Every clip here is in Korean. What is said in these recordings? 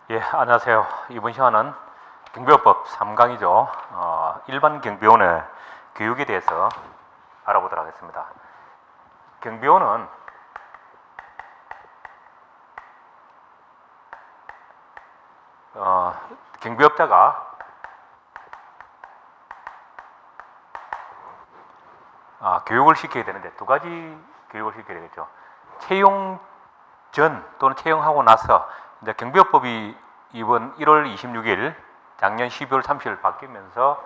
예, 안녕하세요. 이번 시간은 경비원법 3강이죠. 일반 경비원의 교육에 대해서 알아보도록 하겠습니다. 경비원은 경비업자가 교육을 시켜야 되는데 두 가지 교육을 시켜야 되겠죠. 채용 전 또는 채용하고 나서 이제 경비업법이 이번 1월 26일 작년 12월 30일 바뀌면서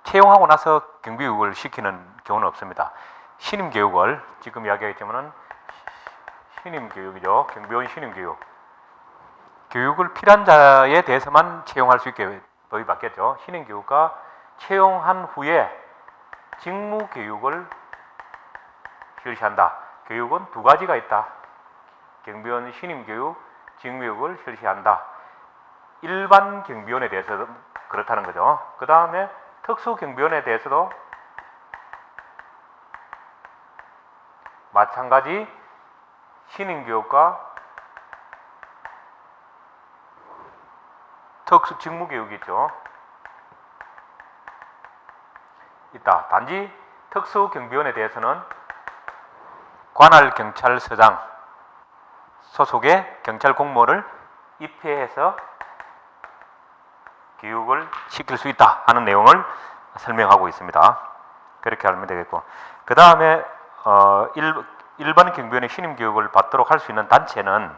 채용하고 나서 경비교육을 시키는 경우는 없습니다. 신임교육을 지금 이야기했지만은 신임교육이죠. 경비원 신임교육. 교육을 필요한 자에 대해서만 채용할 수 있게 법이 바뀌었죠. 신임교육과 채용한 후에 직무교육을 실시한다. 교육은 두 가지가 있다. 경비원 신임교육, 직무교육을 실시한다. 일반 경비원에 대해서도 그렇다는 거죠. 그 다음에 특수경비원에 대해서도 마찬가지 신임교육과 특수 직무교육이 있죠. 있다. 단지 특수경비원에 대해서는 관할경찰서장 소속의 경찰 공무원을 입회해서 교육을 시킬 수 있다 하는 내용을 설명하고 있습니다. 그렇게 알면 되겠고, 그 다음에 일반 경비원의 신임 교육을 받도록 할 수 있는 단체는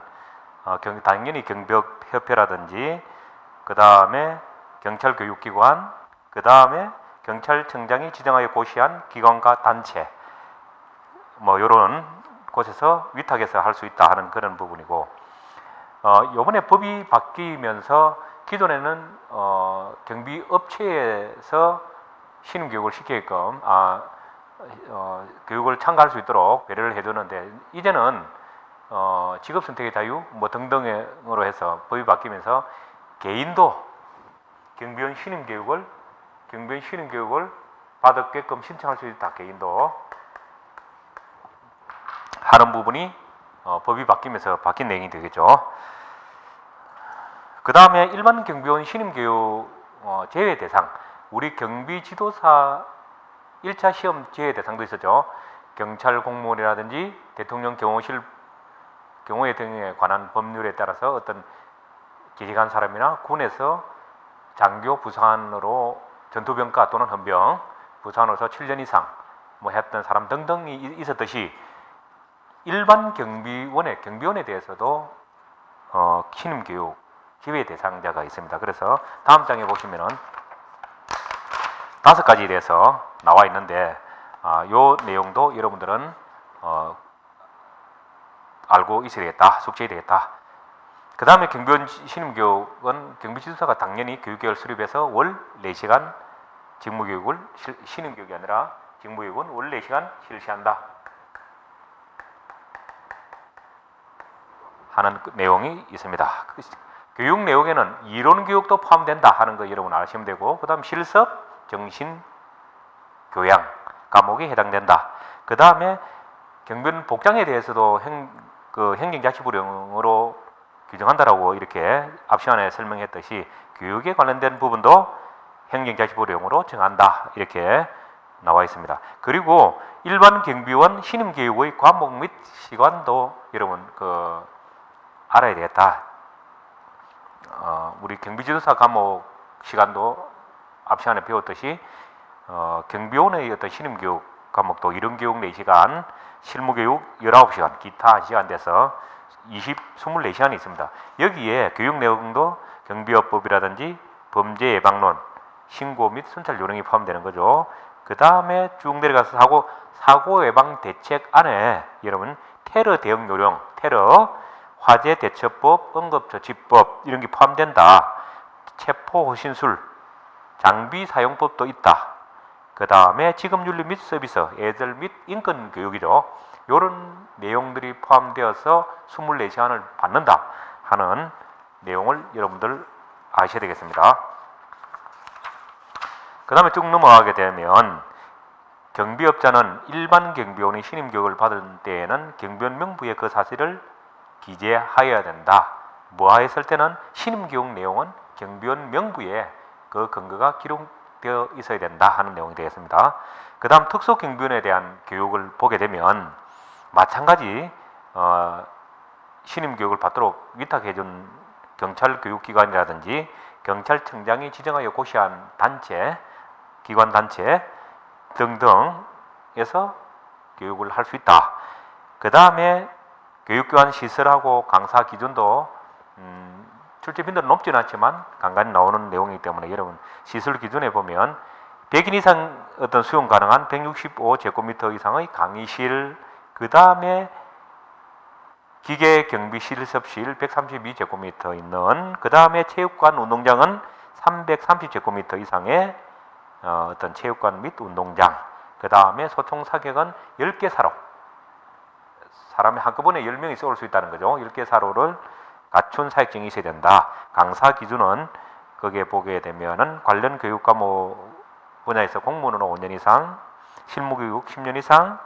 당연히 경비협회라든지, 그 다음에 경찰교육기관, 그 다음에 경찰청장이 지정하여 고시한 기관과 단체, 이런 곳에서 위탁해서 할 수 있다 하는 그런 부분이고, 이번에 법이 바뀌면서 기존에는 경비업체에서 신임교육을 시키게끔 교육을 참가할 수 있도록 배려를 해주는데, 이제는 직업선택의 자유 등등으로 해서 법이 바뀌면서 개인도 경비원 신임교육을 받게끔 신청할 수 있다. 개인도 하는 부분이 법이 바뀌면서 바뀐 내용이 되겠죠. 그 다음에 일반 경비원 신임교육 제외 대상, 우리 경비지도사 1차 시험 제외 대상도 있었죠. 경찰 공무원이라든지 대통령 경호회 등에 관한 법률에 따라서 어떤 기직한 사람이나 군에서 장교 부사관으로 전투병과 또는 헌병 부사관으로서 7년 이상 했던 사람 등등이 있었듯이, 일반 경비원에 대해서도 신임교육 제외 대상자가 있습니다. 그래서 다음 장에 보시면은 5가지에 대해서 나와 있는데, 요 내용도 여러분들은 알고 있어야 되겠다, 숙지해야 되겠다. 그 다음에 경비원 신임교육은 경비지도사가 당연히 교육계획을 수립해서 월 4시간 직무교육을, 신임교육이 아니라 직무교육은 월 4시간 실시한다 하는 내용이 있습니다. 교육 내용에는 이론교육도 포함된다 하는 거 여러분 아시면 되고, 그 다음 실습, 정신, 교양 과목이 해당된다. 그 다음에 경비원 복장에 대해서도 행정자치부령으로 규정한다라고 이렇게 앞 시간에 설명했듯이, 교육에 관련된 부분도 행정자치부령으로 정한다 이렇게 나와 있습니다. 그리고 일반 경비원 신임교육의 과목 및 시간도 여러분 알아야 되겠다. 우리 경비지도사 과목 시간도 앞 시간에 배웠듯이 경비원의 어떤 신임교육 과목도 이론교육 4시간, 실무교육 19시간, 기타 1시간 돼서 24시간이 있습니다. 여기에 교육 내용도 경비업법이라든지 범죄 예방론, 신고 및 순찰 요령이 포함되는 거죠. 그 다음에 쭉 내려가서 사고 예방 대책 안에 여러분 테러 대응 요령, 화재 대처법, 응급처치법 이런 게 포함된다. 체포 호신술, 장비 사용법도 있다. 그 다음에 직업윤리 및 서비스, 예절 및 인권 교육이죠. 이런 내용들이 포함되어서 24시간을 받는다 하는 내용을 여러분들 아셔야 되겠습니다. 그 다음에 쭉 넘어가게 되면, 경비업자는 일반 경비원의 신임교육을 받을 때에는 경비원 명부에 그 사실을 기재하여야 된다. 뭐하였을 때는 신임교육 내용은 경비원 명부에 그 근거가 기록되어 있어야 된다 하는 내용이 되겠습니다. 그 다음 특수경비원에 대한 교육을 보게 되면 마찬가지 신임교육을 받도록 위탁해준 경찰교육기관이라든지 경찰청장이 지정하여 고시한 단체, 기관단체 등등에서 교육을 할 수 있다. 그 다음에 교육기관 시설하고 강사 기준도 출제 빈도는 높지는 않지만 간간히 나오는 내용이기 때문에 여러분 시설 기준에 보면 100인 이상 어떤 수용 가능한 165제곱미터 이상의 강의실, 그 다음에 기계 경비 실습실 132제곱미터 있는, 그 다음에 체육관 운동장은 330제곱미터 이상의 어떤 체육관 및 운동장, 그 다음에 소총 사격은 10개 사로, 사람이 한꺼번에 10명이 쏠 수 있다는 거죠. 10개 사로를 갖춘 사격증이 있어야 된다. 강사 기준은 거기에 보게 되면은 관련 교육 과목 분야에서 공무원으로 5년 이상, 실무교육 10년 이상,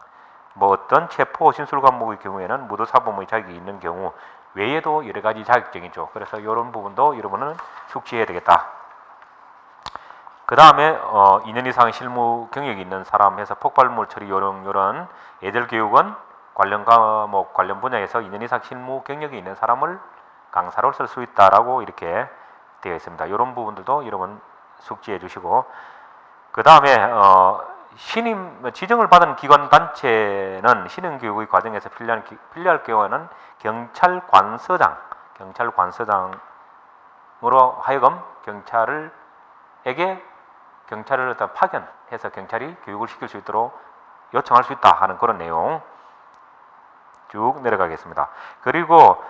뭐 어떤 체포 진술 과목의 경우에는 무도사범의 자격이 있는 경우 외에도 여러 가지 자격증이죠. 그래서 이런 부분도 여러분은 숙지해야 되겠다. 그 다음에 2년 이상 실무 경력이 있는 사람 해서 폭발물 처리 요런 예절 교육은 관련 과목 관련 분야에서 2년 이상 실무 경력이 있는 사람을 강사로 쓸 수 있다라고 이렇게 되어 있습니다. 이런 부분들도 여러분 숙지해 주시고, 그 다음에 지정을 받은 기관 단체는 신임교육의 과정에서 필요할 경우에는 경찰관서장으로 하여금 경찰을 어떤 파견해서 경찰이 교육을 시킬 수 있도록 요청할 수 있다 하는 그런 내용 쭉 내려가겠습니다. 그리고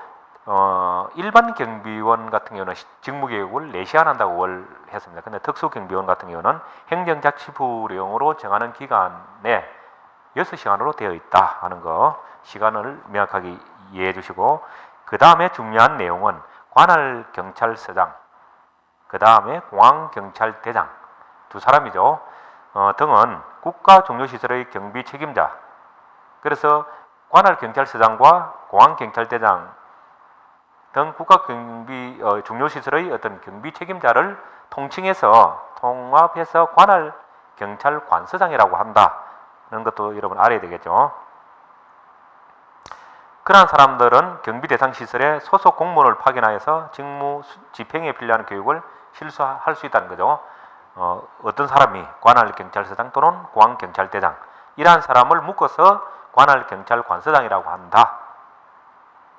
일반 경비원 같은 경우는 직무교육을 4시간 한다고 했습니다. 근데 특수경비원 같은 경우는 행정자치부령으로 정하는 기간에 6시간으로 되어 있다 하는 거 시간을 명확하게 이해해 주시고, 그 다음에 중요한 내용은 관할경찰서장, 그 다음에 공항경찰대장 두 사람이죠. 등은 국가종료시설의 경비 책임자, 그래서 관할경찰서장과 공항경찰대장 등 국가경비 중요시설의 어떤 경비 책임자를 통칭해서 통합해서 관할경찰관서장이라고 한다는 것도 여러분 알아야 되겠죠. 그러한 사람들은 경비 대상 시설에 소속 공무원을 파견하여서 직무 집행에 필요한 교육을 실수할 수 있다는 거죠. 어떤 사람이 관할경찰서장 또는 공항경찰대장 이러한 사람을 묶어서 관할경찰관서장이라고 한다.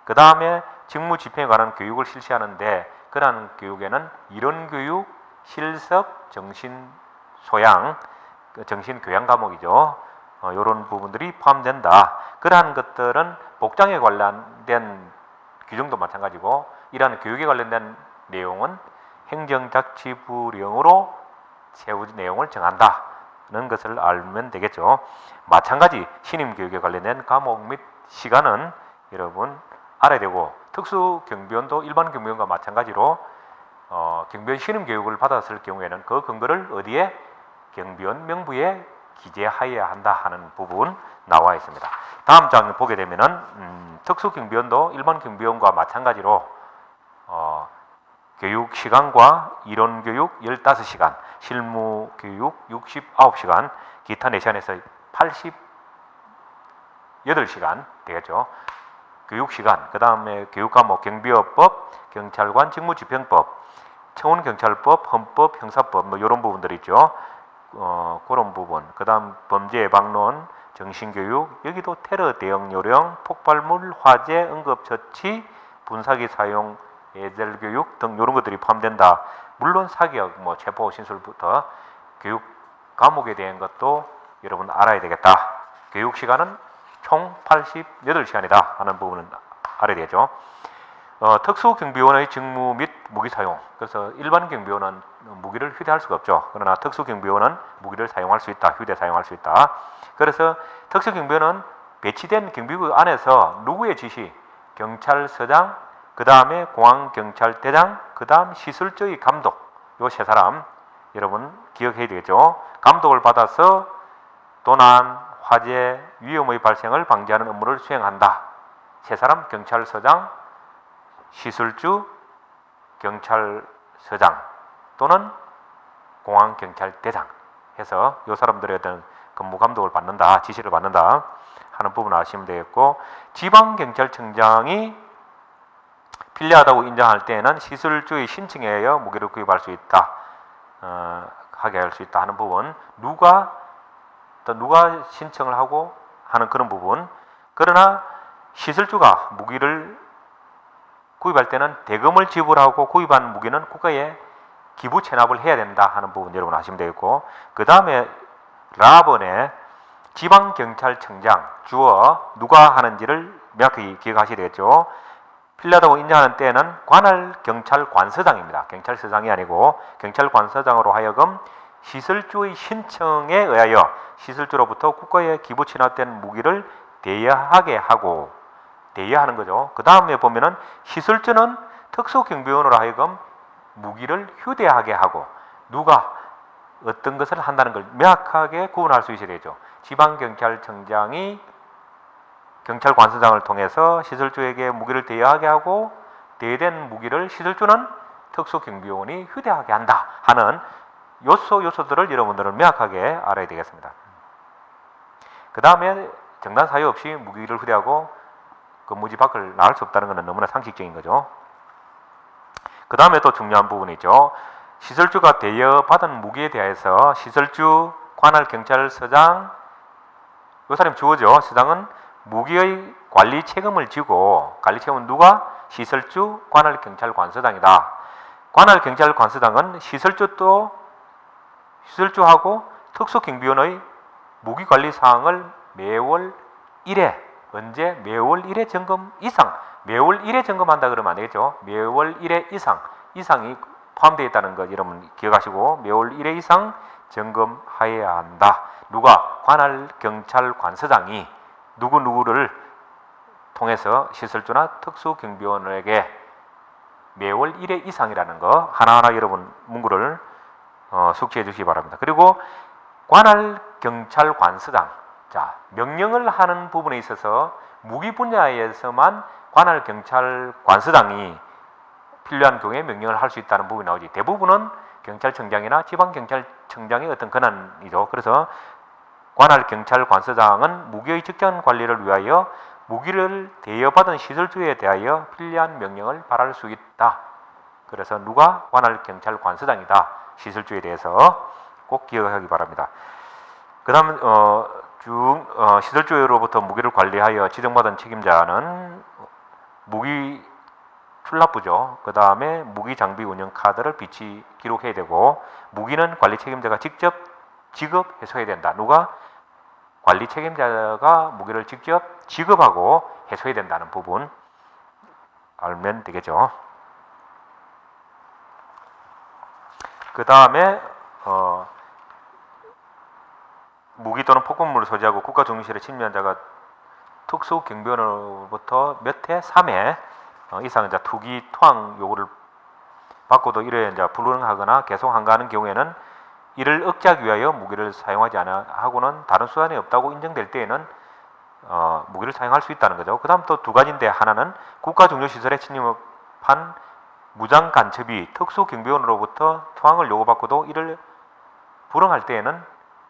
그 다음에 직무 집행에 관한 교육을 실시하는데 그러한 교육에는 이론교육, 실습, 정신소양, 정신교양 과목이죠. 이런 부분들이 포함된다. 그러한 것들은 복장에 관련된 규정도 마찬가지고 이러한 교육에 관련된 내용은 행정자치부령으로 세부 내용을 정한다는 것을 알면 되겠죠. 마찬가지 신임교육에 관련된 과목 및 시간은 여러분 알아야 되고, 특수경비원도 일반 경비원과 마찬가지로 경비원 신임교육을 받았을 경우에는 그 근거를 어디에 경비원 명부에 기재하여야 한다 하는 부분 나와 있습니다. 다음 장 보게 되면은 특수경비원도 일반 경비원과 마찬가지로 교육 시간과 이론교육 15시간, 실무교육 69시간, 기타 4시간에서 88시간 되겠죠. 교육시간, 그 다음에 교육과목 경비업법, 경찰관 직무집행법, 청원경찰법, 헌법, 형사법 뭐 이런 부분들이 있죠. 그런 부분. 그 다음 범죄예방론, 정신교육, 여기도 테러 대응 요령, 폭발물, 화재, 응급처치, 분사기 사용, 예절교육 등 이런 것들이 포함된다. 물론 사격, 뭐 체포 진술부터 교육 과목에 대한 것도 여러분 알아야 되겠다. 교육 시간은 총 88시간이다 하는 부분은 알아야 되죠. 특수경비원의 직무 및 무기 사용. 그래서 일반 경비원은 무기를 휴대할 수가 없죠. 그러나 특수경비원은 무기를 사용할 수 있다. 휴대 사용할 수 있다. 그래서 특수경비원은 배치된 경비구 안에서 누구의 지시? 경찰서장, 그 다음에 공항경찰대장, 그 다음 시설적의 감독. 요 세 사람 여러분 기억해야 되겠죠. 감독을 받아서 도난, 화재, 위험의 발생을 방지하는 업무를 수행한다. 세 사람 경찰서장, 시술주 경찰서장 또는 공안경찰대장 해서 이 사람들의 어떤 근무 감독을 받는다, 지시를 받는다 하는 부분을 아시면 되겠고, 지방경찰청장이 필요하다고 인정할 때에는 시술주의 신청에 의하여 무기를 구입할 수 있다, 하게 할 수 있다 하는 부분, 누가 신청을 하고 하는 그런 부분. 그러나 시술주가 무기를 구입할 때는 대금을 지불하고 구입한 무기는 국가에 기부 체납을 해야 된다 하는 부분 여러분 아시면 되겠고, 그 다음에 라번에 지방경찰청장 주어 누가 하는지를 명확히 기억하셔야 되겠죠. 필요하다고 인정하는 때에는 관할경찰관서장입니다. 경찰서장이 아니고 경찰관서장으로 하여금 시설주의 신청에 의하여 시설주로부터 국가에 기부 취납된 무기를 대여하게 하고, 대여하는 거죠. 그 다음에 보면은 시설주는 특수경비원으로 하여금 무기를 휴대하게 하고, 누가 어떤 것을 한다는 걸 명확하게 구분할 수 있어야 되죠. 지방경찰청장이 경찰관서장을 통해서 시설주에게 무기를 대여하게 하고, 대여된 무기를 시설주는 특수경비원이 휴대하게 한다 하는 요소들을 여러분들은 명확하게 알아야 되겠습니다. 그 다음에 정당 사유 없이 무기를 휴대하고 근무지 밖을 나갈 수 없다는 것은 너무나 상식적인 거죠. 그 다음에 또 중요한 부분이 있죠. 시설주가 대여받은 무기에 대해서 시설주, 관할경찰서장, 이 사람이 주어죠. 서장은 무기의 관리 책임을 지고, 관리 책임은 누가? 시설주, 관할경찰관서장이다. 관할경찰관서장은 시설주하고 특수경비원의 무기관리 사항을 매월 1회, 언제? 매월 1회 점검 이상, 매월 1회 점검한다 그러면 안 되겠죠. 매월 1회 이상이 포함되어 있다는 것 여러분 기억하시고, 매월 1회 이상 점검하여야 한다. 누가? 관할경찰관서장이 누구를 통해서 시설주나 특수경비원에게 매월 1회 이상이라는 거 하나하나 여러분 문구를 숙지해 주시기 바랍니다. 그리고 관할경찰관서장, 자, 명령을 하는 부분에 있어서 무기 분야에서만 관할경찰관서장이 필요한 경우에 명령을 할 수 있다는 부분이 나오지, 대부분은 경찰청장이나 지방경찰청장의 어떤 권한이죠. 그래서 관할경찰관서장은 무기의 직전 관리를 위하여 무기를 대여받은 시설주에 대하여 필요한 명령을 발할 수 있다. 그래서 누가? 관할경찰관서장이다. 시설주에 대해서 꼭 기억하기 바랍니다. 그 다음 시설주로부터 무기를 관리하여 지정받은 책임자는 무기 출납부죠. 그 다음에 무기 장비 운영 카드를 비치 기록해야 되고, 무기는 관리 책임자가 직접 지급 해소해야 된다. 누가? 관리 책임자가 무기를 직접 지급하고 해소해야 된다는 부분 알면 되겠죠. 그 다음에 무기 또는 폭군물을 소지하고 국가 정유실에 침입한 자가 특수경비원으로부터 몇 회? 3회 이상 이제 투기, 투항 요구를 받고도 이래 이제 불응하거나 계속 항가하는 경우에는 이를 억제하기 위하여 무기를 사용하지 않아 하고는 다른 수단이 없다고 인정될 때에는 무기를 사용할 수 있다는 거죠. 그 다음 또 두 가지인데, 하나는 국가 종료시설에 침입한 무장 간첩이 특수경비원으로부터 투항을 요구받고도 이를 불응할 때에는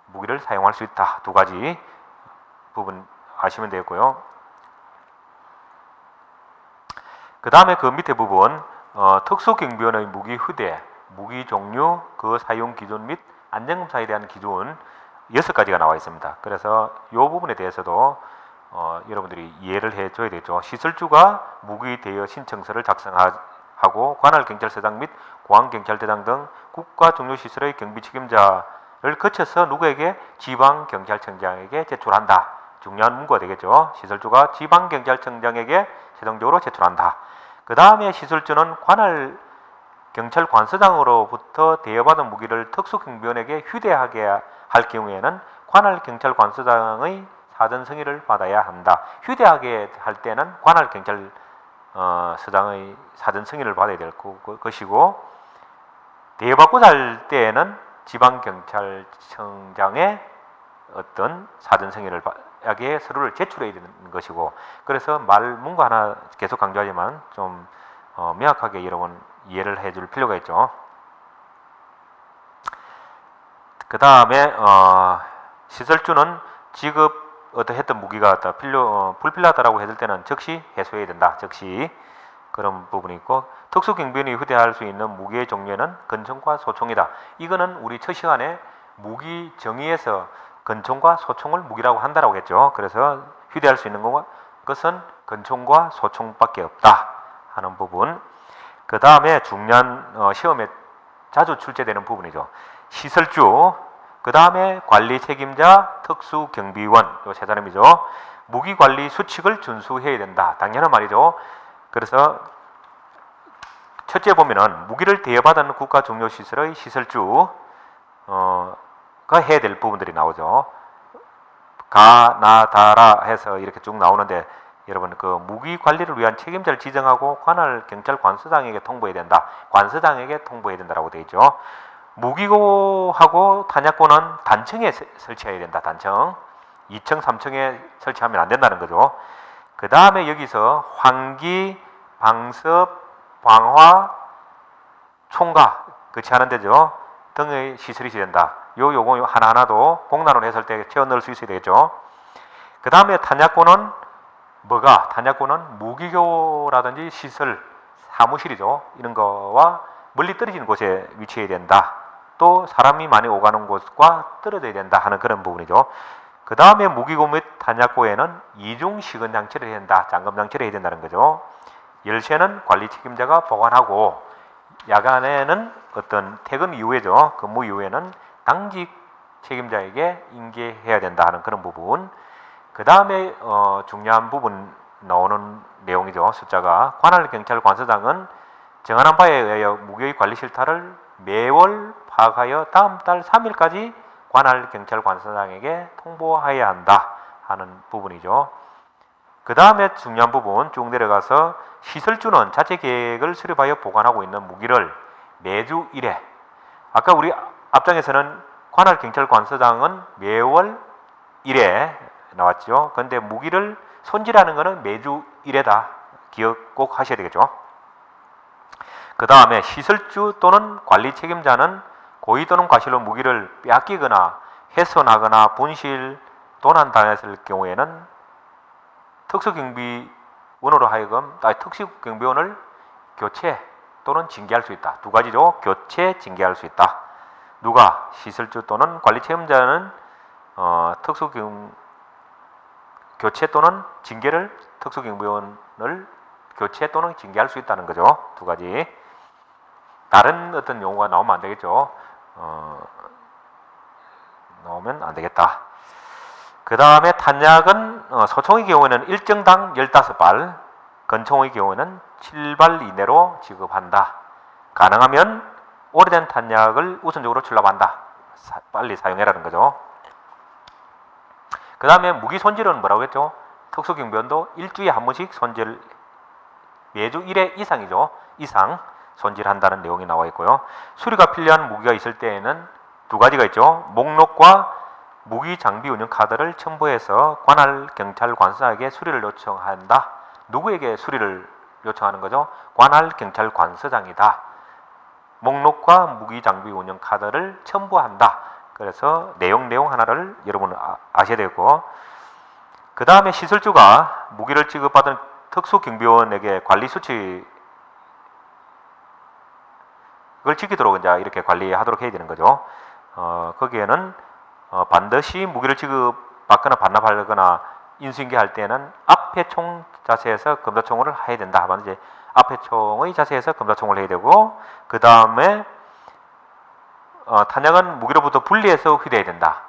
무기를 사용할 수 있다. 두 가지 부분 아시면 되겠고요. 그 다음에 그 밑에 부분 특수경비원의 무기 휴대, 무기 종류, 그 사용 기준 및 안전검사에 대한 기준 6가지가 나와 있습니다. 그래서 이 부분에 대해서도 여러분들이 이해를 해줘야 되죠. 시설주가 무기 대여 신청서를 작성하고 관할경찰서장 및 공안경찰대장 등 국가 종료시설의 경비 책임자를 거쳐서 누구에게? 지방경찰청장에게 제출한다. 중요한 문구가 되겠죠. 시설주가 지방경찰청장에게 최종적으로 제출한다. 그 다음에 시설주는 관할경찰관서장으로부터 대여받은 무기를 특수경비원에게 휴대하게 할 경우에는 관할경찰관서장의 사전 승인을 받아야 한다. 휴대하게 할 때는 관할경찰서장의 사전 승인을 받아야 될 것이고, 대여받고자 할 때에는 지방경찰청장의 어떤 사전 승인을 하게 서류를 제출해야 되는 것이고, 그래서 문구 하나 계속 강조하지만 좀 명확하게 여러분 이해를 해줄 필요가 있죠. 그 다음에 시설주는 지급 어떠했던 무기가 불필요하다라고 했을 때는 즉시 해소해야 된다. 즉시 그런 부분이 있고, 특수경비원이 휴대할 수 있는 무기의 종류에는 권총과 소총이다. 이거는 우리 첫 시간에 무기 정의에서 권총과 소총을 무기라고 한다라고 했죠. 그래서 휴대할 수 있는 것은 권총과 소총밖에 없다 하는 부분. 그 다음에 중요한 시험에 자주 출제되는 부분이죠. 시설주, 그 다음에 관리 책임자, 특수경비원, 요 세 사람이죠. 무기관리 수칙을 준수해야 된다. 당연한 말이죠. 그래서 첫째 보면은 무기를 대여받은 국가 중요시설의 시설주가 해야 될 부분들이 나오죠. 가, 나, 다라 해서 이렇게 쭉 나오는데, 여러분 그 무기 관리를 위한 책임자를 지정하고 관할 경찰 관서장에게 통보해야 된다. 관서장에게 통보해야 된다라고 되어 있죠. 무기고하고 탄약고는 단층에 설치해야 된다. 단층. 2층, 3층에 설치하면 안 된다는 거죠. 그 다음에 여기서 환기, 방섭, 방화, 총각, 그렇지 않은 데죠. 등의 시설이 된다. 요거 하나하나도 공란으로 했을 때 채워 넣을 수 있어야 되겠죠. 그 다음에 탄약고는 뭐가? 탄약고는 무기고라든지 시설, 사무실이죠. 이런 거와 멀리 떨어지는 곳에 위치해야 된다. 또 사람이 많이 오가는 곳과 떨어져야 된다 하는 그런 부분이죠. 그 다음에 무기고 및 탄약고에는 이중 시건 장치를 해야 된다. 잠금 장치를 해야 된다는 거죠. 열쇠는 관리 책임자가 보관하고, 야간에는 어떤 퇴근 이후에죠. 근무 이후에는 당직 책임자에게 인계해야 된다 하는 그런 부분. 그 다음에 중요한 부분 나오는 내용이죠. 숫자가 관할 경찰 관서장은 정한한 바에 의하여 무기의 관리 실타를 매월 파악하여 다음 달 3일까지 관할 경찰 관서장에게 통보해야 한다 하는 부분이죠. 그 다음에 중요한 부분 쭉 내려가서 시설주는 자체 계획을 수립하여 보관하고 있는 무기를 매주 1회, 아까 우리 앞장에서는 관할 경찰 관서장은 매월 1회 나왔죠. 그런데 무기를 손질하는 것은 매주 1회다. 기억 꼭 하셔야 되겠죠. 그 다음에 시설주 또는 관리 책임자는 고의 또는 과실로 무기를 빼앗기거나 훼손하거나 분실, 도난당했을 경우에는 특수경비원으로 하여금 특수경비원을 교체 또는 징계할 수 있다. 두 가지죠. 교체, 징계할 수 있다. 누가? 시설주 또는 관리 책임자는 교체 또는 징계를, 특수경비원을 교체 또는 징계할 수 있다는 거죠. 두 가지. 다른 어떤 용어가 나오면 안 되겠죠. 나오면 안 되겠다. 그 다음에 탄약은 소총의 경우에는 일정당 15발, 권총의 경우에는 7발 이내로 지급한다. 가능하면 오래된 탄약을 우선적으로 출납한다. 빨리 사용해라는 거죠. 그 다음에 무기 손질은 뭐라고 했죠? 특수경비원도 일주일에 한 번씩 손질, 매주 1회 이상이죠. 이상 손질한다는 내용이 나와 있고요. 수리가 필요한 무기가 있을 때에는 두 가지가 있죠. 목록과 무기 장비 운영 카드를 첨부해서 관할 경찰 관서장에게 수리를 요청한다. 누구에게 수리를 요청하는 거죠? 관할 경찰 관서장이다. 목록과 무기 장비 운영 카드를 첨부한다. 그래서 내용 하나를 여러분 아셔야 되고, 그 다음에 시설주가 무기를 지급받은 특수경비원에게 관리 수칙을 지키도록 이제 이렇게 관리하도록 해야 되는 거죠. 거기에는 반드시 무기를 지급받거나 반납하거나 인수인계할 때는 앞에 총 자세에서 검사총을 해야 된다. 반드시 앞에 총의 자세에서 검사총을 해야 되고, 그 다음에 탄약은 무기로부터 분리해서 휴대해야 된다.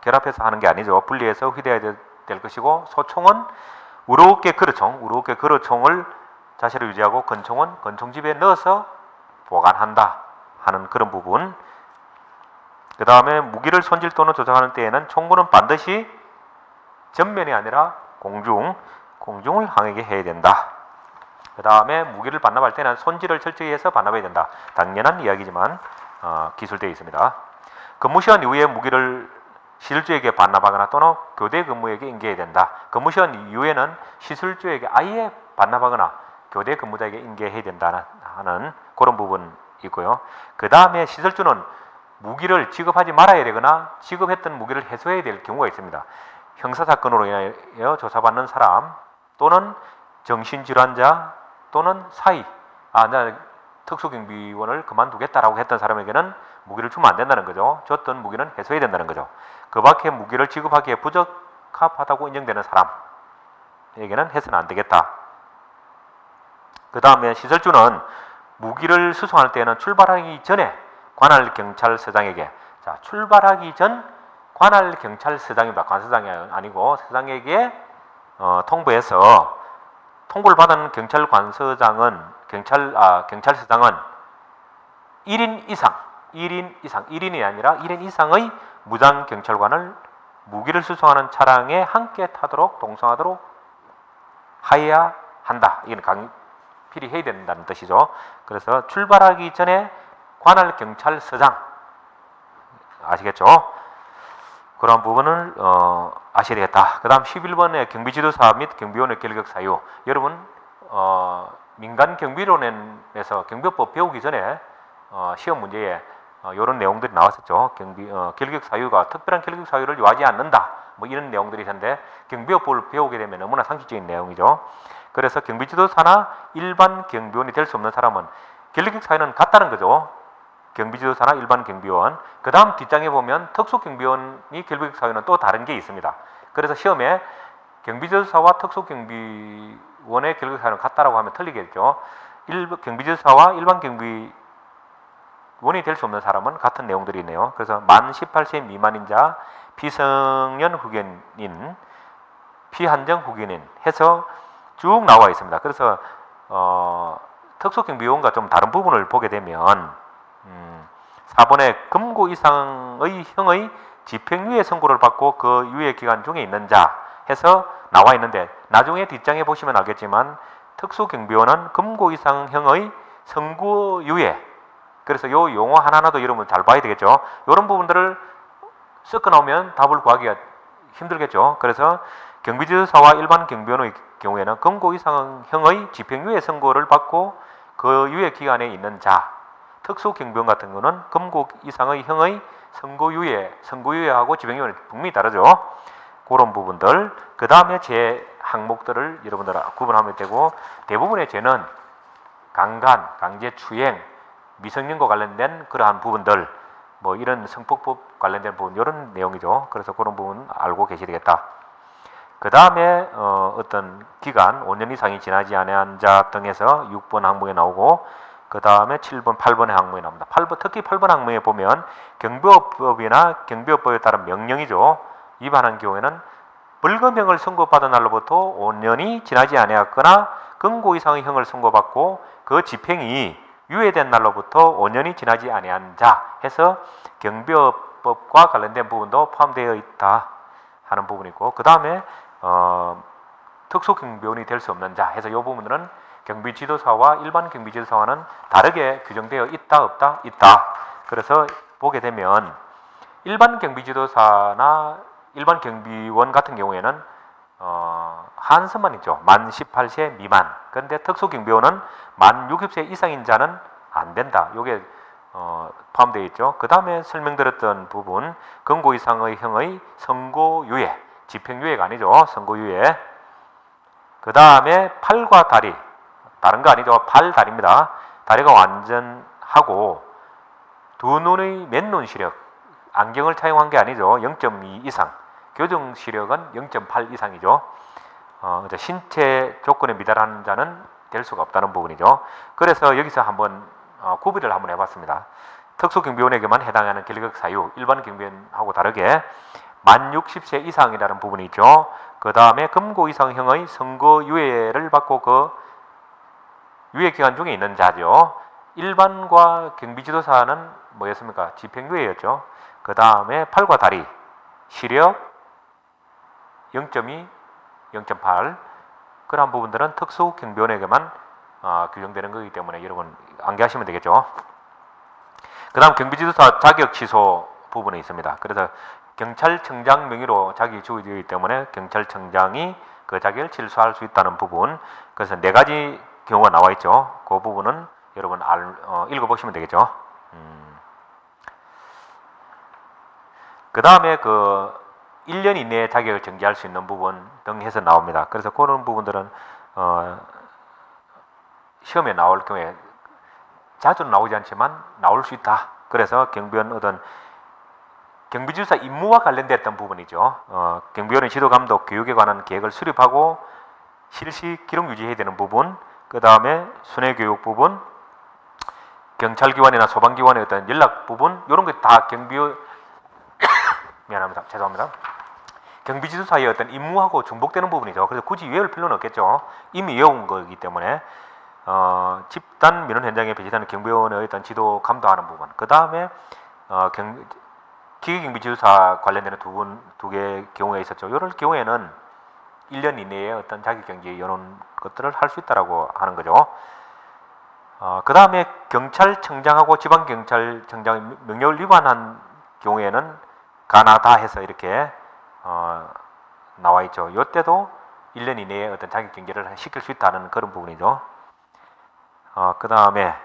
결합해서 하는 게 아니죠. 분리해서 휴대해야 될 것이고, 소총은 우로우께 그릇총을 자세로 유지하고, 권총은 권총집에 넣어서 보관한다 하는 그런 부분. 그 다음에 무기를 손질 또는 조작하는 때에는 총구는 반드시 전면이 아니라 공중을 향하게 해야 된다. 그 다음에 무기를 반납할 때는 손질을 철저히 해서 반납해야 된다. 당연한 이야기지만 기술되어 있습니다. 근무시간 이후에 무기를 시설주에게 반납하거나 또는 교대 근무에게 인계해야 된다. 근무시간 이후에는 시설주에게 아예 반납하거나 교대 근무자에게 인계해야 된다 하는 그런 부분이 있고요. 그 다음에 시설주는 무기를 지급하지 말아야 되거나 지급했던 무기를 해소해야 될 경우가 있습니다. 형사사건으로 인하여 조사받는 사람 또는 정신질환자 또는 사의, 나 특수경비원을 그만두겠다라고 했던 사람에게는 무기를 주면 안 된다는 거죠. 줬던 무기는 해소해야 된다는 거죠. 그 밖에 무기를 지급하기에 부적합하다고 인정되는 사람에게는 해서는 안 되겠다. 그 다음에 시설주는 무기를 수송할 때에는 출발하기 전에 관할 경찰서장에게, 자, 출발하기 전 관할 경찰서장입니다. 관서장이 아니고 서장에게 통보해서, 통보를 받은 경찰관서장은 경찰서장은 1인 이상, 1인이 아니라 1인 이상의 무장 경찰관을 무기를 수송하는 차량에 함께 타도록 동승하도록 하여야 한다. 이건 강필히 해야 된다는 뜻이죠. 그래서 출발하기 전에 관할 경찰서장, 아시겠죠? 그런 부분을 아셔야 되겠다. 그 다음 11번의 경비지도사 및 경비원의 결격 사유. 여러분 민간 경비론에서 경비법 배우기 전에 시험 문제에 이런 내용들이 나왔었죠. 결격 사유가 특별한 결격 사유를 요하지 않는다. 뭐 이런 내용들이 있는데 경비법을 배우게 되면 너무나 상식적인 내용이죠. 그래서 경비지도사나 일반 경비원이 될 수 없는 사람은 결격 사유는 같다는 거죠. 경비지도사나 일반 경비원. 그 다음 뒷장에 보면 특수경비원이 결격 사유는 또 다른 게 있습니다. 그래서 시험에 경비지도사와 특수경비원의 결격 사유는 같다라고 하면 틀리겠죠. 경비지도사와 일반 경비원이 될 수 없는 사람은 같은 내용들이 있네요. 그래서 만 18세 미만인 자, 피성년 후견인, 피한정 후견인 해서 쭉 나와 있습니다. 그래서 특수경비원과 좀 다른 부분을 보게 되면 4번에 금고 이상의 형의 집행유예 선고를 받고 그 유예 기간 중에 있는 자 해서 나와 있는데, 나중에 뒷장에 보시면 알겠지만 특수경비원은 금고 이상형의 선고유예, 그래서 요 용어 하나하나도 여러분 잘 봐야 되겠죠. 이런 부분들을 섞어 나오면 답을 구하기가 힘들겠죠. 그래서 경비지도사와 일반 경비원의 경우에는 금고 이상형의 집행유예 선고를 받고 그 유예 기간에 있는 자, 특수경비원 같은 경우는 금고 이상의 형의 선고유예하고 집행유예는 분명히 다르죠. 그런 부분들. 그 다음에 제 항목들을 여러분들 구분하면 되고, 대부분의 죄는 강간, 강제추행, 미성년과 관련된 그러한 부분들, 뭐 이런 성폭법 관련된 부분, 이런 내용이죠. 그래서 그런 부분 알고 계셔야 되겠다. 그 다음에 어떤 기간, 5년 이상이 지나지 않은 자 등에서 6번 항목에 나오고, 그 다음에 7번, 8번의 항목에 나옵니다. 특히 8번 항목에 보면 경비법이나 경비법에 따른 명령이죠. 위반한 경우에는 벌금형을 선고받은 날로부터 5년이 지나지 아니었거나 금고 이상의 형을 선고받고 그 집행이 유예된 날로부터 5년이 지나지 아니한 자 해서 경비법과 관련된 부분도 포함되어 있다 하는 부분이 있고, 그 다음에 특수경비원이 될 수 없는 자 해서 이 부분들은 경비지도사와 일반 경비지도사와는 다르게 규정되어 있다, 없다? 있다. 그래서 보게 되면 일반 경비지도사나 일반 경비원 같은 경우에는 한선만 있죠. 만 18세 미만. 그런데 특수경비원은 만 60세 이상인 자는 안 된다. 이게 포함되어 있죠. 그 다음에 설명드렸던 부분, 금고 이상의 형의 선고유예, 집행유예가 아니죠. 선고유예. 그 다음에 팔과 다리, 다른 거 아니죠. 팔, 다리입니다. 다리가 완전하고 두 눈의 맨눈 시력, 안경을 착용한 게 아니죠. 0.2 이상, 교정 시력은 0.8 이상이죠. 신체 조건에 미달하는 자는 될 수가 없다는 부분이죠. 그래서 여기서 한번 구비를 한번 해봤습니다. 특수경비원에게만 해당하는 결격 사유, 일반 경비원하고 다르게 만 60세 이상이라는 부분이 있죠. 그 다음에 금고 이상형의 선고유예를 받고 그 유예 기간 중에 있는 자죠. 일반과 경비지도사는 뭐였습니까? 집행유예였죠. 그 다음에 팔과 다리, 시력 0.2, 0.8 그러한 부분들은 특수경비원에게만 규정되는 거기 때문에 여러분 암기하시면 되겠죠. 그 다음 경비지도사 자격 취소 부분이 있습니다. 그래서 경찰청장 명의로 자격이 주어지기 때문에 경찰청장이 그 자격을 취소할 수 있다는 부분. 그래서 네 가지 경우가 나와 있죠. 그 부분은 여러분 읽어보시면 되겠죠. 그 다음에 그 1년 이내에 자격을 정지할 수 있는 부분 등 해서 나옵니다. 그래서 그런 부분들은 시험에 나올 경우에 자주는 나오지 않지만 나올 수 있다. 그래서 경비원 어떤 경비지도사 임무와 관련됐던 부분이죠. 경비원의 지도감독 교육에 관한 계획을 수립하고 실시 기록 유지해야 되는 부분, 그 다음에 순회교육 부분, 경찰기관이나 소방기관의 어떤 연락 부분, 이런 게 다 미안합니다. 죄송합니다. 경비지도사의 어떤 임무하고 중복되는 부분이죠. 그래서 굳이 외울 필요는 없겠죠. 이미 외운 거기 때문에 집단 민원 현장에 배치되는 경비원의 어떤 지도 감독하는 부분, 그 다음에 기계경비지도사 관련되는 두 개의 경우가 있었죠. 이럴 경우에는 1년 이내에 어떤 자격정지 이런 것들을 할 수 있다라고 하는 거죠. 그 다음에 경찰청장하고 지방경찰청장 명령을 위반한 경우에는 가나다 해서 이렇게 나와 있죠. 이때도 1년 이내에 어떤 자격정지를 시킬 수 있다는 그런 부분이죠. 그 다음에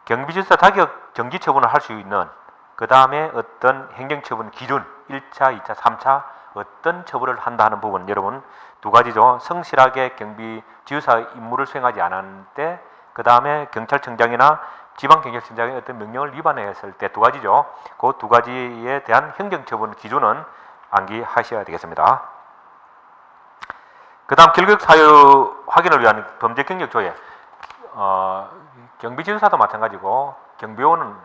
경비지도사 자격 정지 처분을 할 수 있는, 그 다음에 어떤 행정처분 기준 1차, 2차, 3차 어떤 처벌을 한다는 부분, 여러분 두 가지죠. 성실하게 경비지도사 임무를 수행하지 않은 때, 그 다음에 경찰청장이나 지방경찰청장의 어떤 명령을 위반했을 때 두 가지죠. 그 두 가지에 대한 행정처분 기준은 암기하셔야 되겠습니다. 그 다음 결격 사유 확인을 위한 범죄 경력 조회. 경비지도사도 마찬가지고 경비원은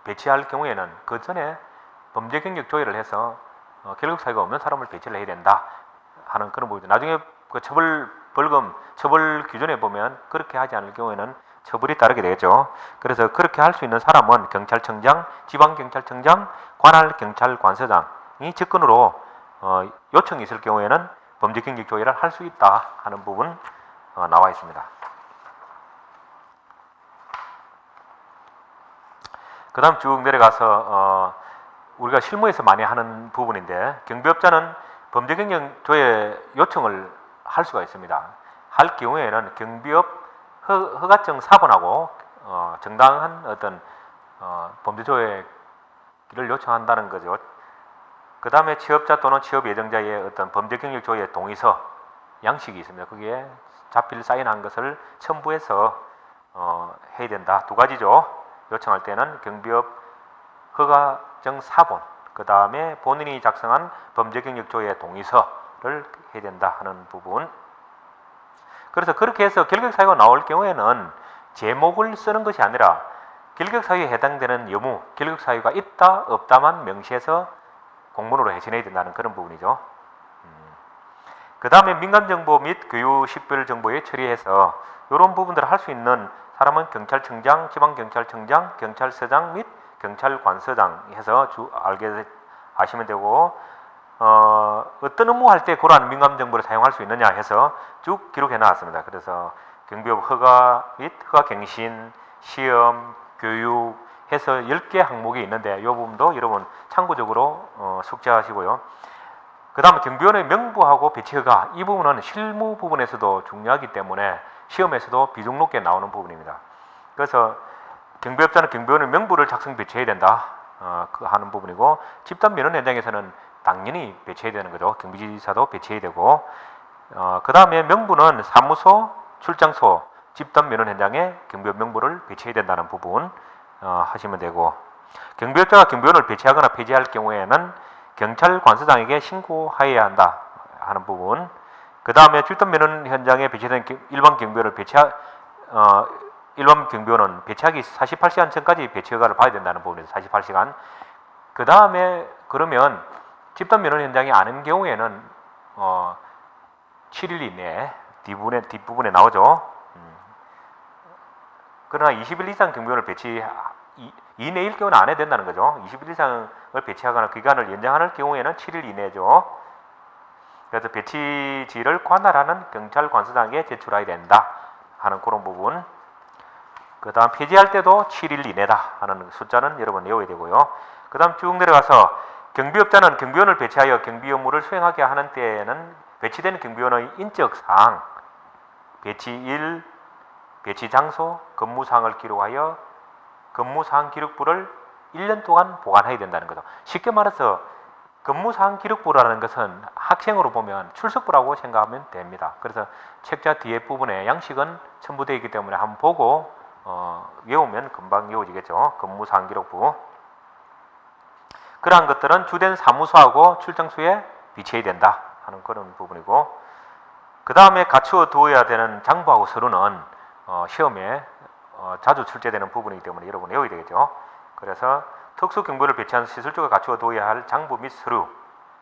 배치할 경우에는 그 전에 범죄 경력 조회를 해서 결격 사유가 없는 사람을 배치를 해야 된다 하는 그런 부분이죠. 나중에 그 처벌 기준에 보면 그렇게 하지 않을 경우에는 처벌이 따르게 되겠죠. 그래서 그렇게 할 수 있는 사람은 경찰청장, 지방경찰청장, 관할경찰관서장이 직권으로 요청이 있을 경우에는 범죄 경력 조회를 할 수 있다 하는 부분 나와 있습니다. 그 다음 쭉 내려가서 우리가 실무에서 많이 하는 부분인데, 경비업자는 범죄 경력 조회 요청을 할 수가 있습니다. 할 경우에는 경비업 허가증 사본하고 정당한 어떤 범죄 조회를 요청한다는 거죠. 그 다음에 취업자 또는 취업 예정자의 어떤 범죄 경력 조회 동의서 양식이 있습니다. 거기에 자필 사인한 것을 첨부해서 해야 된다. 두 가지죠. 요청할 때는 경비업 허가증 사본, 그 다음에 본인이 작성한 범죄 경력 조회 동의서를 해야 된다 하는 부분. 그래서 그렇게 해서 결격 사유가 나올 경우에는 제목을 쓰는 것이 아니라 결격 사유에 해당되는 여무, 결격 사유가 있다 없다만 명시해서 공문으로 해전해야 된다는 그런 부분이죠. 그 다음에 민감정보 및 교육식별 처리해서 이런 부분들을 할 수 있는 사람은 경찰청장, 지방경찰청장, 경찰서장 및 경찰관서장 해서 아시면 되고, 어떤 업무 할 때 그러한 민감정보를 사용할 수 있느냐 해서 쭉 기록해 놨습니다. 그래서 경비업 허가 및 허가갱신, 시험, 교육 해서 10개 항목이 있는데 이 부분도 여러분 참고적으로 숙지하시고요. 그 다음에 경비원의 명부하고 배치허가, 이 부분은 실무 부분에서도 중요하기 때문에 시험에서도 비중 높게 나오는 부분입니다. 그래서 경비업자는 경비원의 명부를 작성 배치해야 된다 하는 부분이고, 집단 민원 현장에서는 당연히 배치해야 되는 거죠. 경비지사도 배치해야 되고, 그 다음에 명부는 사무소, 출장소, 집단 민원 현장에 경비원 명부를 배치해야 된다는 부분 하시면 되고, 경비업자가 경비원을 배치하거나 폐지할 경우에는 경찰관서장에게 신고하여야 한다 하는 부분. 그 다음에 출단 민원 현장에 배치된 일반 경비원을 일반 경비원은 배치하기 48시간 전까지 배치 허가를 봐야 된다는 부분에서 48시간. 그 다음에 그러면 집단 민원 현장이 아닌 경우에는 7일 이내에 뒷부분에 나오죠. 그러나 20일 이상 경비원을 이내일 경우는 안 해야 된다는 거죠. 20일 이상을 배치하거나 기간을 연장할 경우에는 7일 이내죠. 그래서 배치지를 관할하는 경찰관서장에게 제출해야 된다 하는 그런 부분. 그 다음 폐지할 때도 7일 이내다 하는 숫자는 여러분 외워야 되고요. 그 다음 쭉 내려가서 경비업자는 경비원을 배치하여 경비 업무를 수행하게 하는 때에는 배치된 경비원의 인적사항, 배치일, 배치 장소, 근무사항을 기록하여 근무사항 기록부를 1년 동안 보관해야 된다는 거죠. 쉽게 말해서 근무사항 기록부라는 것은 학생으로 보면 출석부라고 생각하면 됩니다. 그래서 책자 뒤에 부분에 양식은 첨부되어 있기 때문에 한번 보고 외우면 금방 외워지겠죠. 근무사항 기록부. 그러한 것들은 주된 사무소하고 출장소에 비치해야 된다 하는 그런 부분이고, 그 다음에 갖추어 두어야 되는 장부하고 서류는 시험에 자주 출제되는 부분이기 때문에 여러분 외워야 되겠죠. 그래서 특수경보를 배치한 시설조가 갖추어 두어야 할 장부 및 서류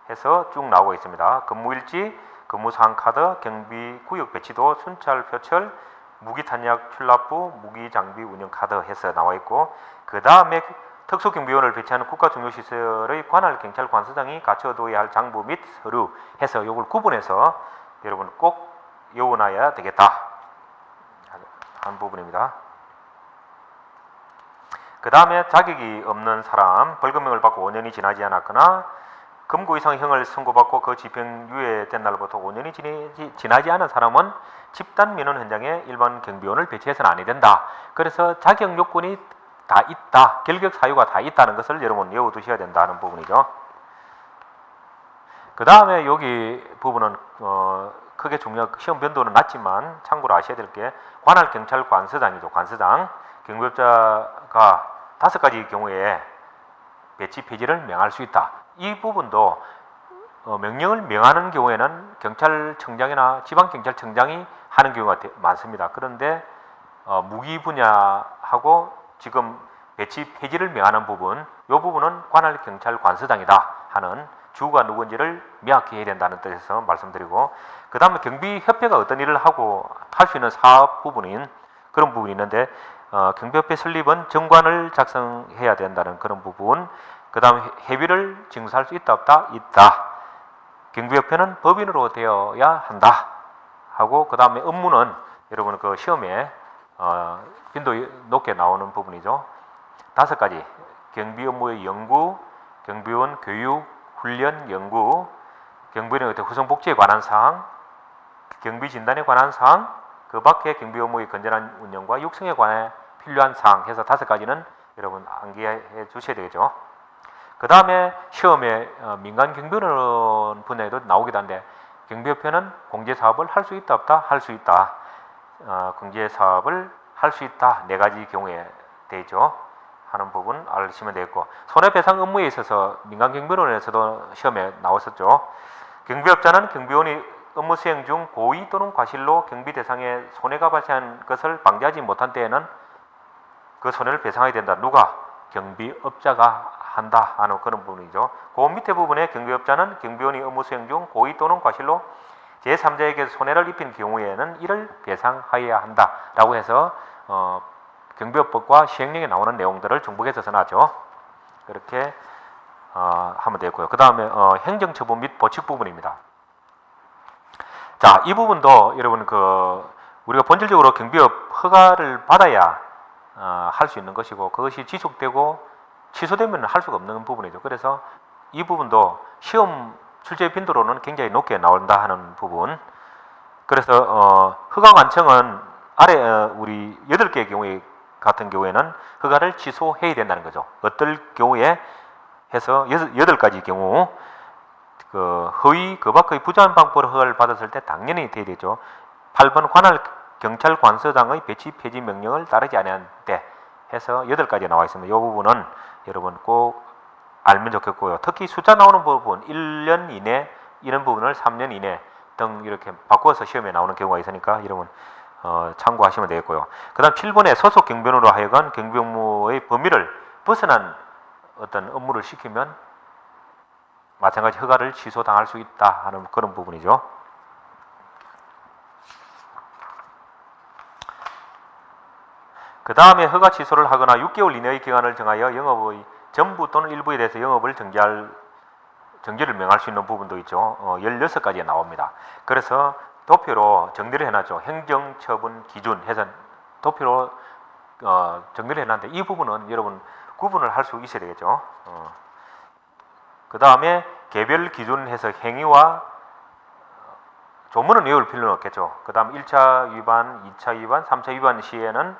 해서 쭉 나오고 있습니다. 근무일지, 근무사항 카드, 경비구역 배치도, 순찰 표철, 무기탄약 출납부, 무기장비 운영 카드 해서 나와 있고, 그 다음에 특수경비원을 배치하는 국가중요시설의 관할 경찰 관서장이 갖춰둬야 할 장부 및 서류 해서 이걸 구분해서 여러분 꼭 외워놔야 되겠다 하는 부분입니다. 그 다음에 자격이 없는 사람, 벌금형을 받고 5년이 지나지 않았거나 금고 이상 형을 선고받고 그 집행 유예된 날부터 5년이 지나지 않은 사람은 집단 민원 현장에 일반 경비원을 배치해서는 아니 된다. 그래서 자격 요건이 다 있다, 결격 사유가 다 있다는 것을 여러분 외워두셔야 된다는 부분이죠. 그 다음에 여기 부분은 크게 시험 변도는 낮지만 참고로 아셔야 될 게 관할 경찰 관서장이죠. 관서장. 경비업자가 5가지 경우에 배치 폐지를 명할 수 있다. 이 부분도 명령을 명하는 경우에는 경찰청장이나 지방경찰청장이 하는 경우가 많습니다. 그런데 무기 분야하고 지금 배치 폐지를 명하는 부분, 이 부분은 관할 경찰 관서장이다 하는 주가 누군지를 명확히 해야 된다는 뜻에서 말씀드리고, 그 다음에 경비협회가 어떤 일을 하고 할 수 있는 사업 부분인 그런 부분이 있는데, 경비협회 설립은 정관을 작성해야 된다는 그런 부분, 그 다음에 회비를 징수할 수 있다 없다? 있다. 경비협회는 법인으로 되어야 한다 하고, 그 다음에 업무는 여러분 그 시험에 빈도 높게 나오는 부분이죠. 5가지. 경비 업무의 연구, 경비원 교육, 훈련, 연구, 경비원의 후성복지에 관한 사항, 경비 진단에 관한 사항, 그 밖에 경비 업무의 건전한 운영과 육성에 관해 필요한 사항 해서 5가지는 여러분 암기해 주셔야 되겠죠. 그 다음에 시험에 민간 경비원 분야에도 나오기도 한데, 경비협회는 공제사업을 할 수 있다 없다? 할 수 있다. 공제사업을 할 수 있다. 4가지 경우에 되죠. 하는 부분 알시면 되겠고, 손해배상 업무에 있어서 민간 경비원에서도 시험에 나왔었죠. 경비업자는 경비원이 업무 수행 중 고의 또는 과실로 경비 대상에 손해가 발생한 것을 방지하지 못한 때에는 그 손해를 배상해야 된다. 누가? 경비업자가 한다 하는 그런 부분이죠. 그 밑에 부분에 경비업자는 경비원이 업무 수행 중 고의 또는 과실로 제3자에게 손해를 입힌 경우에는 이를 배상하여야 한다라고 해서 경비업법과 시행령에 나오는 내용들을 중복해서 써놨죠. 그렇게 하면 되고요. 그 다음에 행정처분 및 벌칙 부분입니다. 자, 이 부분도 여러분 우리가 본질적으로 경비업 허가를 받아야 할 수 있는 것이고, 그것이 지속되고 취소되면 할 수가 없는 부분이죠. 그래서 이 부분도 시험 출제 빈도로는 굉장히 높게 나온다 하는 부분. 그래서 허가 완청은 아래 우리 8개의 경우에 같은 경우에는 허가를 취소해야 된다는 거죠. 어떨 경우에 해서 8가지 경우 허위 그 밖의 부정한 방법으로 허가를 받았을 때 당연히 돼야 되죠. 8번 관할 경찰 관서장의 배치 폐지 명령을 따르지 않은 때 해서 8가지 나와 있습니다. 이 부분은 여러분 꼭 알면 좋겠고요. 특히 숫자 나오는 부분 1년 이내 이런 부분을 3년 이내 등 이렇게 바꿔서 시험에 나오는 경우가 있으니까 여러분 참고하시면 되겠고요. 그 다음 7번에 소속 경비원으로 하여간 경비 업무의 범위를 벗어난 어떤 업무를 시키면 마찬가지 허가를 취소당할 수 있다 하는 그런 부분이죠. 그 다음에 허가 취소를 하거나 6개월 이내의 기간을 정하여 영업의 전부 또는 일부에 대해서 영업을 정지를 명할 수 있는 부분도 있죠. 16가지가 나옵니다. 그래서 도표로 정리를 해놨죠. 행정처분 기준 해서 도표로 정리를 해놨는데, 이 부분은 여러분 구분을 할 수 있어야 되겠죠. 그 다음에 개별 기준 해서 행위와 조문은 외울 필요는 없겠죠. 그 다음 1차 위반, 2차 위반, 3차 위반 시에는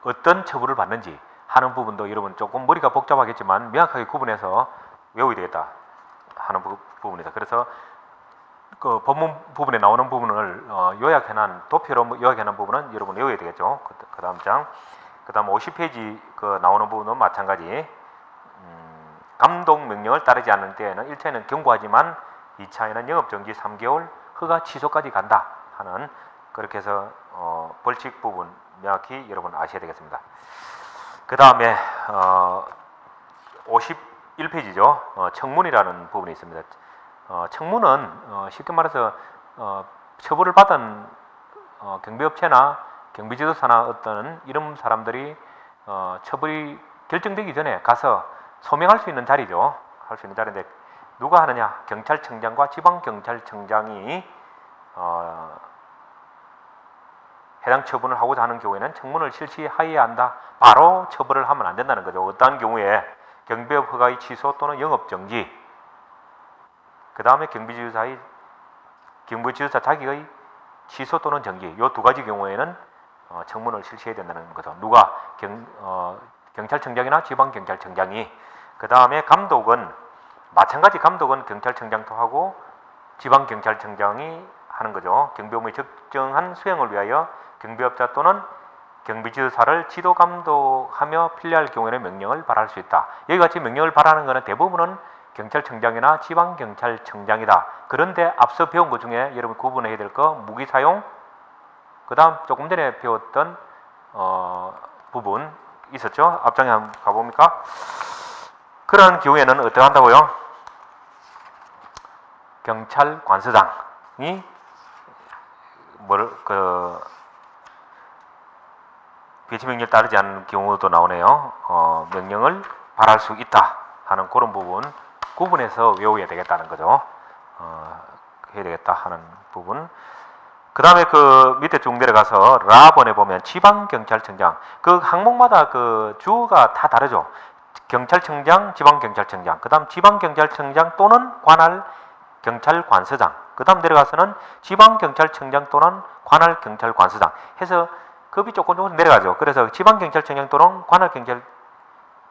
어떤 처벌을 받는지 하는 부분도 여러분 조금 머리가 복잡하겠지만 명확하게 구분해서 외워야 되겠다 하는 부분이다. 그래서 그 법문 부분에 나오는 부분을 요약해놓은 도표로 요약해놓은 부분은 여러분 외워야 되겠죠. 그 다음 장, 그 다음 50페이지 그 나오는 부분은 마찬가지. 감독 명령을 따르지 않는 때에는 1차에는 경고하지만 2차에는 영업정지 3개월, 허가 취소까지 간다 하는, 그렇게 해서 벌칙 부분 명확히 여러분 아셔야 되겠습니다. 그 다음에 51페이지죠. 청문이라는 부분이 있습니다. 청문은 쉽게 말해서 처벌을 받은 경비업체나 경비지도사나 어떤 이런 사람들이 처벌이 결정되기 전에 가서 소명할 수 있는 자리죠. 할 수 있는 자리인데 누가 하느냐? 경찰청장과 지방경찰청장이 해당 처분을 하고자 하는 경우에는 청문을 실시하여야 한다. 바로 처벌을 하면 안 된다는 거죠. 어떠한 경우에 경비업 허가의 취소 또는 영업정지, 그 다음에 경비지도사 자격의 취소 또는 정지, 이 두 가지 경우에는 청문을 실시해야 된다는 거죠. 누가? 경찰청장이나 지방경찰청장이. 그 다음에 감독은 마찬가지, 감독은 경찰청장도 하고 지방경찰청장이 하는 거죠. 경비업의 적정한 수행을 위하여 경비업자 또는 경비지도사를 지도 감독하며 필요할 경우에는 명령을 발할 수 있다. 여기 같이 명령을 발하는 것은 대부분은 경찰청장이나 지방경찰청장이다. 그런데 앞서 배운 것 중에 여러분 구분해야 될 거, 무기사용, 그 다음 조금 전에 배웠던 부분 있었죠? 앞장에 한번 가봅니까? 그런 경우에는 어떻게 한다고요? 경찰관서장이 배치명령에 따르지 않는 경우도 나오네요. 명령을 발할 수 있다 하는 그런 부분 구분해서 외워야 되겠다는 거죠. 해야 되겠다 하는 부분. 그 다음에 그 밑에 쭉 내려가서 라번에 보면 지방경찰청장, 그 항목마다 그 주가 다 다르죠. 경찰청장, 지방경찰청장, 그 다음 지방경찰청장 또는 관할 경찰관서장, 그 다음 내려가서는 지방경찰청장 또는 관할 경찰관서장 해서 급이 조금 내려가죠. 그래서 지방경찰청장 또는 관할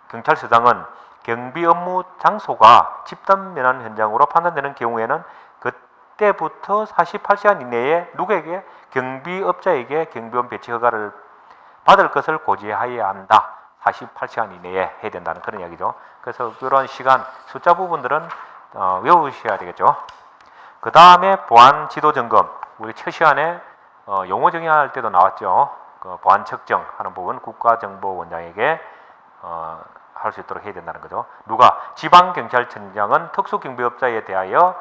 경찰서장은 경비 업무 장소가 집단 면한 현장으로 판단되는 경우에는 그때부터 48시간 이내에 누구에게? 경비업자에게 경비원 배치 허가를 받을 것을 고지하여야 한다. 48시간 이내에 해야 된다는 그런 이야기죠. 그래서 이런 시간 숫자 부분들은 외우셔야 되겠죠. 그 다음에 보안 지도 점검, 우리 첫 시간에 용어 정의할 때도 나왔죠. 그 보안 측정하는 부분 국가정보원장에게 할 수 있도록 해야 된다는 거죠. 누가? 지방경찰청장은 특수경비업자에 대하여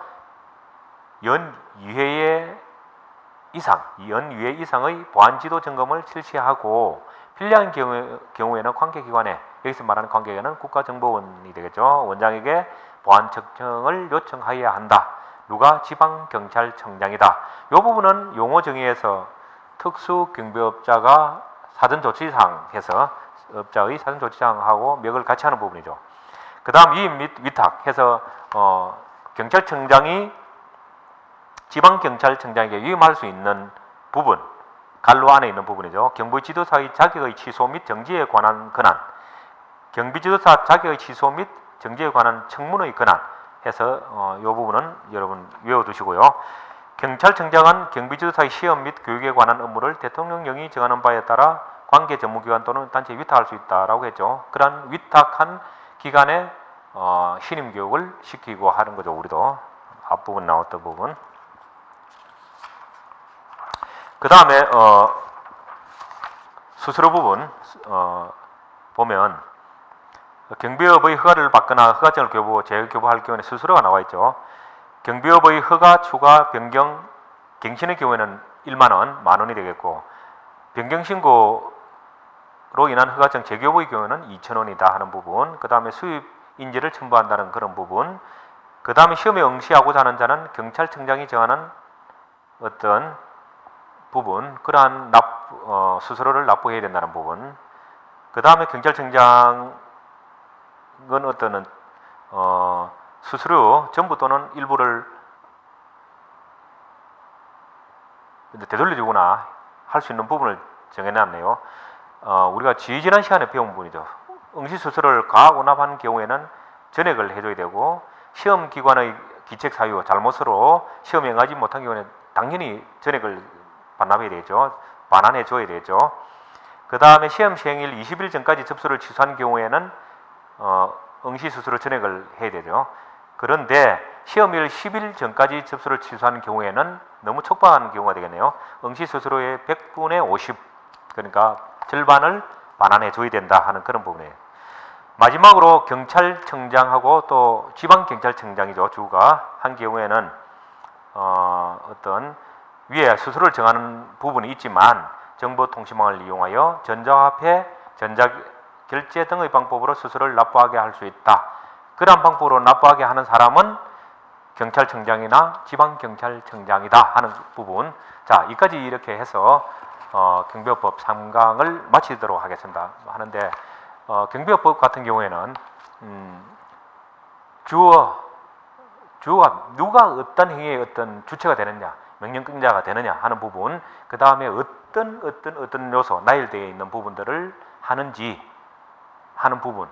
연 2회 이상의 보안지도 점검을 실시하고 필요한 경우에는 관계기관에, 여기서 말하는 관계기관은 국가정보원이 되겠죠. 원장에게 보안 측정을 요청하여야 한다. 누가? 지방경찰청장이다. 이 부분은 용어 정의에서 특수경비업자가 사전조치사항 해서 업자의 사전조치사항하고 맥을 같이 하는 부분이죠. 그 다음 위임 및 위탁 해서 경찰청장이 지방경찰청장에게 위임할 수 있는 부분, 간로 안에 있는 부분이죠. 경비지도사의 자격의 취소 및 정지에 관한 권한, 경비지도사 자격의 취소 및 정지에 관한 청문의 권한 해서 이 부분은 여러분 외워두시고요. 경찰청장은 경비지도사의 시험 및 교육에 관한 업무를 대통령령이 정하는 바에 따라 관계 전문기관 또는 단체에 위탁할 수 있다라고 했죠. 그런 위탁한 기관에 신임 교육을 시키고 하는 거죠. 우리도 앞부분 나왔던 부분. 그 다음에 수수료 부분 보면 경비업의 허가를 받거나 허가증을 재교부할 경우에 수수료가 나와 있죠. 경비업의 허가, 추가, 변경, 갱신의 경우에는 1만 원, 만 원이 되겠고 변경 신고로 인한 허가증 재교부의 경우에는 2,000원이다 하는 부분. 그 다음에 수입 인지를 첨부한다는 그런 부분. 그 다음에 시험에 응시하고자 하는 자는 경찰청장이 정하는 어떤 부분, 그러한 수수료를 납부해야 된다는 부분. 그 다음에 경찰청장은 어떤 수술 후 전부 또는 일부를 되돌려주거나 할 수 있는 부분을 정해놨네요. 우리가 지난 시간에 배운 부분이죠. 응시수술을 과오납한 경우에는 전액을 해줘야 되고, 시험기관의 기책 사유 잘못으로 시험에 응하지 못한 경우에는 당연히 전액을 반납해야 되죠. 반환해 줘야 되죠. 그 다음에 시험 시행일 20일 전까지 접수를 취소한 경우에는 응시수술을 전액을 해야 되죠. 그런데 시험일 10일 전까지 접수를 취소한 경우에는 너무 촉박한 경우가 되겠네요. 응시수수료의 100분의 50, 그러니까 절반을 반환해 줘야 된다 하는 그런 부분이에요. 마지막으로 경찰청장하고 또 지방경찰청장이죠. 주가 한 경우에는 어떤 위에 수수료를 정하는 부분이 있지만 정보통신망을 이용하여 전자화폐, 전자결제 등의 방법으로 수수료를 납부하게 할 수 있다. 그러한 방법으로 납부하게 하는 사람은 경찰청장이나 지방경찰청장이다 하는 부분. 자, 여기까지 이렇게 해서 경비업법 3강을 마치도록 하겠습니다. 하는데 경비업법 같은 경우에는 주어가 누가 어떤 행위의 어떤 주체가 되느냐, 명령권자가 되느냐 하는 부분, 그 다음에 어떤 요소, 나열되어 있는 부분들을 하는지 하는 부분,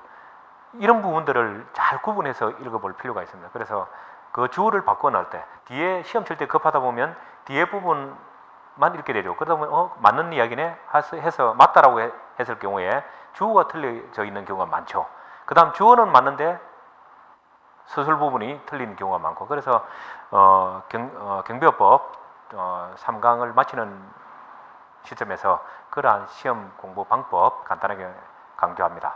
이런 부분들을 잘 구분해서 읽어볼 필요가 있습니다. 그래서 그 주어를 바꿔놓을 때 뒤에 시험 칠 때 급하다 보면 뒤에 부분만 읽게 되죠. 그러다 보면 맞는 이야기네 해서 맞다라고 했을 경우에 주어가 틀려져 있는 경우가 많죠. 그 다음 주어는 맞는데 서술 부분이 틀리는 경우가 많고, 그래서 경비업법 3강을 마치는 시점에서 그러한 시험 공부 방법 간단하게 강조합니다.